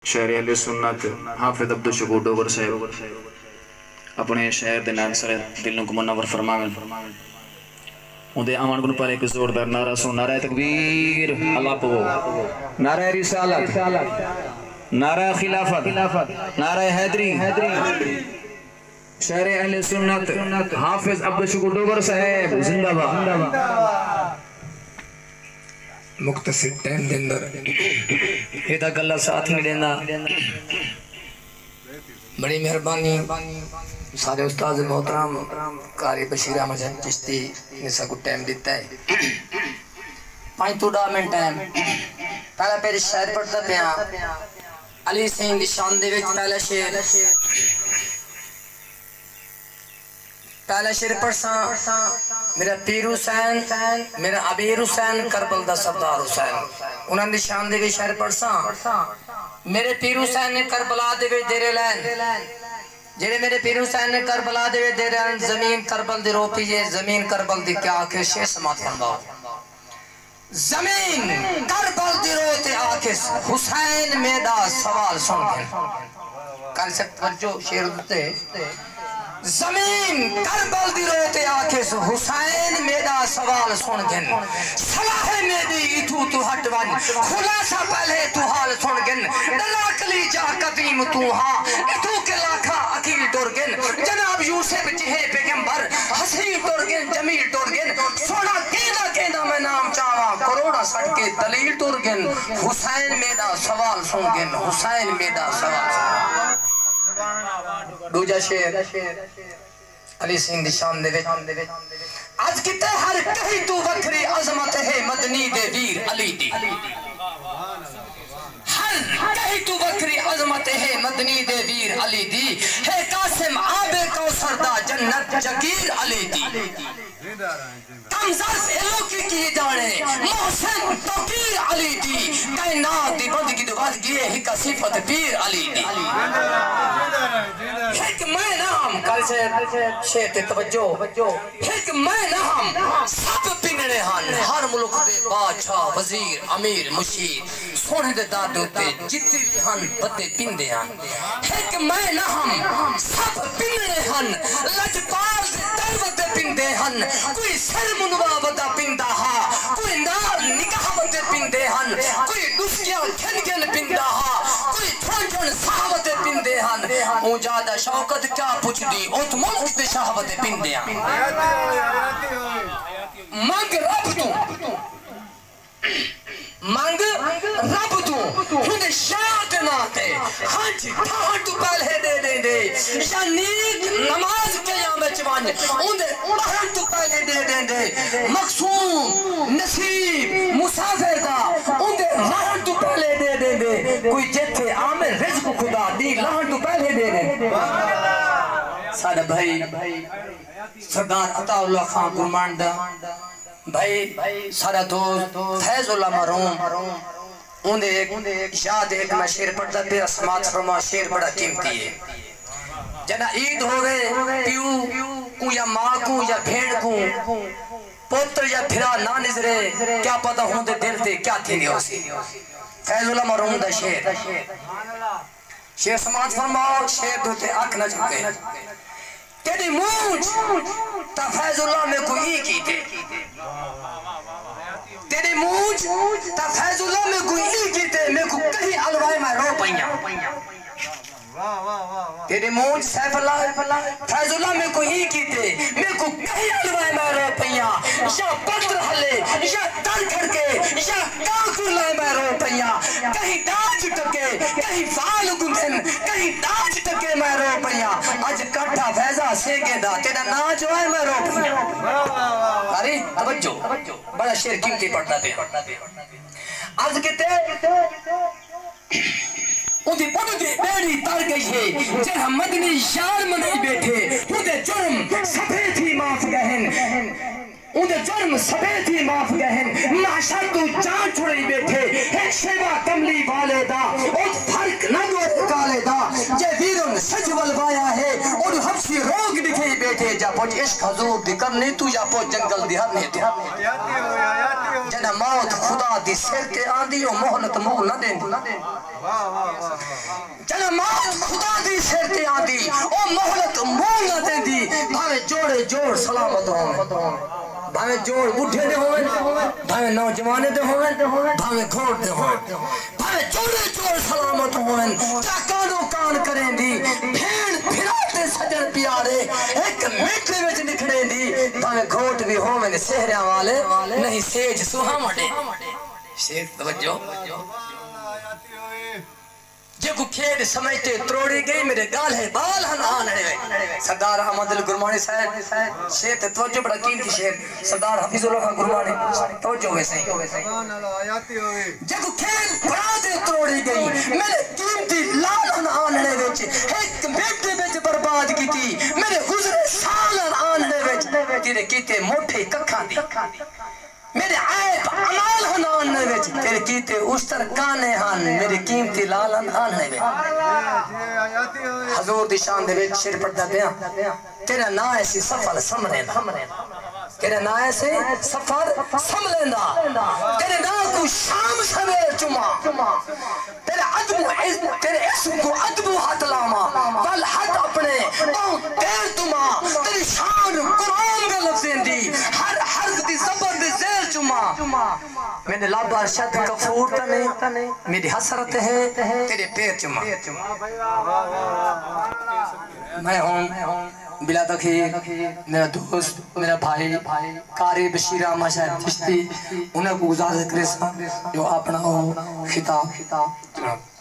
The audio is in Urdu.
شہر اہل سنت حافظ عبدالشکور ڈوگر صاحب اپنے شہر دے نام سر دل کو منور فرماویں اندے آمان کو پہلے ایک زوردار نعرہ سن نعرہ تکبیر اللہ پو نعرہ رسالت نعرہ خلافت نعرہ حیدری شہر اہل سنت حافظ عبدالشکور ڈوگر صاحب زندہ باد مختصر ٹائم دے اندر یہ تک اللہ ساتھ میں لینا بڑی مہربانی سارے استاذ محترم قاری بشیر احمد چشتی نے سا کو ٹائم دیتا ہے 5 منٹ ٹائم پہلا پہلے شاعر پڑھتا پیا علی سین دی شان دے وچ پہلا شعر پڑھساں میرا پیر حسین میرا عبیر حسین کربل دا سردار حسین انہاں دی شان دے وچ شعر پڑھساں میرے پیر حسین نے کربلا دے وچ ڈیرے لین جڑے میرے پیر حسین نے کربلا دے وچ ڈیرے لین زمین کربل دی رو پیے زمین کربل دی کیا کہ شے سماعت فرماؤ زمین کربل دی رو تے آکس حسین میدا سوال سن کے کل سے توجہ شعر دتے زمین کربل دی روتے آکس حسین میدا سوال سن گن صلاح میدی اتھو تو ہٹ ون خلاصہ پہلے تو حال سن گن دلاکلی جا قدیم تو ہاں اتھو کے لاکھا اکیل ٹور گن جناب یوسف جہے پیغمبر حسین ٹور گن جمیل ٹور گن سونا کینا میں نام چاہا کروڑا سٹ کے دلیل ٹور گن حسین میدا سوال سن گن حسین میدا سوال سن گن دوجہ شعر علی سین دی شان دے وچ آج کتے ہر کہیں تو وکری عظمت ہے مدنی دے ویر علی دی ہر کہیں تو وکری عظمت ہے مدنی دے ویر علی دی ہے قاسم آب کوثر دا جنت جگیر علی دی کمزرز الو کی جانے محسن توقیر علی دی کائنات دی بندگی دو بندگی ہے ہکا صفت پیر علی دی ایک میں نام کل سے شیط توجہ ایک میں نام سب پنگڑے ہن ہر ملک دے بادشاہ وزیر امیر مشیر سونے دے دادو تے جتی بھی ہن بدے پندے ہن ایک میں نام سب پنگڑے ہن لجپال دے دروت دے پندے ہن کوئی سر منوا بدا پندہ ہا کوئی نار نکاح بدے پندے ہن کوئی دسکیاں کھن گن پندہ ہا کوئی تھوڑن صحابت پندے ہن اون جادہ شوقت کیا پوچھ دی اوت ملک دے شہوت پندے ہن مانگ رب تو مانگ رب تو ہندے شاعت ناتے ہنچ تھاہن تو پہلے دے دے دے یا نیک نماز کے یہاں میں چوان ہندے تھاہن تو پہلے دے دے دے مقصوم نصیب مسافر دا ہندے رہن تو پہلے دے دے دے کوئی جتھے آمر رزق خدا دی لہن تو پہلے دے دے سارا بھائی سردار عطا اللہ خان گرمانڈا بھائی سارا دوست فیض اللہ مرحوم اندھے ایک یاد ایک میں شیر پڑھتا پہ سماعت فرما شیر بڑا قیمتی ہے جنا عید ہو گئے پیو کو یا ماں کو یا بھیڑ کو پوتر یا بھرا نہ نظرے کیا پتہ ہوں دے دل تے کیا تھی نہیں ہو سی فیض اللہ مرحوم دا شیر شیر سماعت فرماؤ شیر دوتے اک نہ جھکے تیری مونچ تا فیض اللہ میں کوئی کی تے تیری مونچ تا فیض اللہ میں کوئی کی تے میں کو کہیں علوائے میں رو پہیاں تیری مونچ سیف اللہ فیض اللہ میں کوئی کی تے میں کو کہیں علوائے میں رو پہیاں یا پتر حلے یا تر کر کے یا کاکر لائے میں رو پہیاں کہیں داج ٹکے کہیں فال گندن کہیں داج ٹکے میں رو پہیاں آج کٹھا فیضہ سیگے دا تیرا ناچ ہوئے میں رو پہیاں ارے توجہ بڑا شیر قیمتی پڑھتا پہ آج کہتے اُن دی پڑھ دی بیڑی تر گئی ہے جن ہم مدنی شار منائی بیٹھے اُن دے جرم سفید ہی معاف گہن اُن دے جرم سفید ہی معاف گہن معاشر تو جان چھوڑی بیٹھے ایک شیوہ کملی والے دا اور فرق نہ دو کالے دا جے ویرن سجول بایا ہے اور حبشی روگ دکھے بیٹھے جا پوچھ عشق حضور دی کرنے تو یا پوچھ جنگل دی ہرنے تو جنہ موت خدا دی سر کے آن دی اور محلت مول نہ دیں نماز خدا دی سر تے آندی او مہلت مونگ نہ دیندی بھاوے جوڑے جوڑ سلامت ہوں بھاوے جوڑ بڈھے دے ہوئے بھاوے نوجوانے دے ہوئے بھاوے گھوڑ دے ہوئے بھاوے جوڑے جوڑ سلامت ہوئے چاکانو کان کریں دی بھین پھراتے سجن پیارے ایک منٹ وچ نکھڑیں دی بھاوے گھوٹ بھی ہوئے سہریاں والے نہیں سیج سوہا مڈے شیخ توجہ جے کو کھیڑ سمجھتے تروڑی گئی میرے گال ہے بال ہن آنے ہوئے سردار احمد گرمانی صاحب شیخ توجہ بڑا قیمتی شیخ سردار حفیظ اللہ گرمانی توجہ ہوئے صحیح جے کو کھیڑ بڑا دے تروڑی گئی میرے قیمتی لال ہن آنے وچ ایک بیٹے وچ برباد کی تھی میرے گزرے سال ہن آنے وچ تیرے کیتے موٹھے ککھاں دی میرے عیب عمال ہنانے وچ تیرے کیتے اشتر کانے ہن میرے قیمتی لالن آنے وچ حضور دی شان دے وچ شیر پڑھدا پیا تیرا نا ایسی سفر سمریندا تیرے نا ایسی سفر سمریندا تیرے نا کو شام سویر چما تیرے اسم کو ادبو ہاتھ لاما ول حد اپنے او تیر تما تیری شان قرآن کا لفظیں دی ہر حرف دی زبان دی زیر چما میرے لابا شد کفور تنے میری حسرت ہے تیرے پیر چما میں ہوں بلا تخیر میرا دوست میرا بھائی قاری بشیر احمد صاحب چشتی انہیں کو اجازت کرے جو اپنا خطاب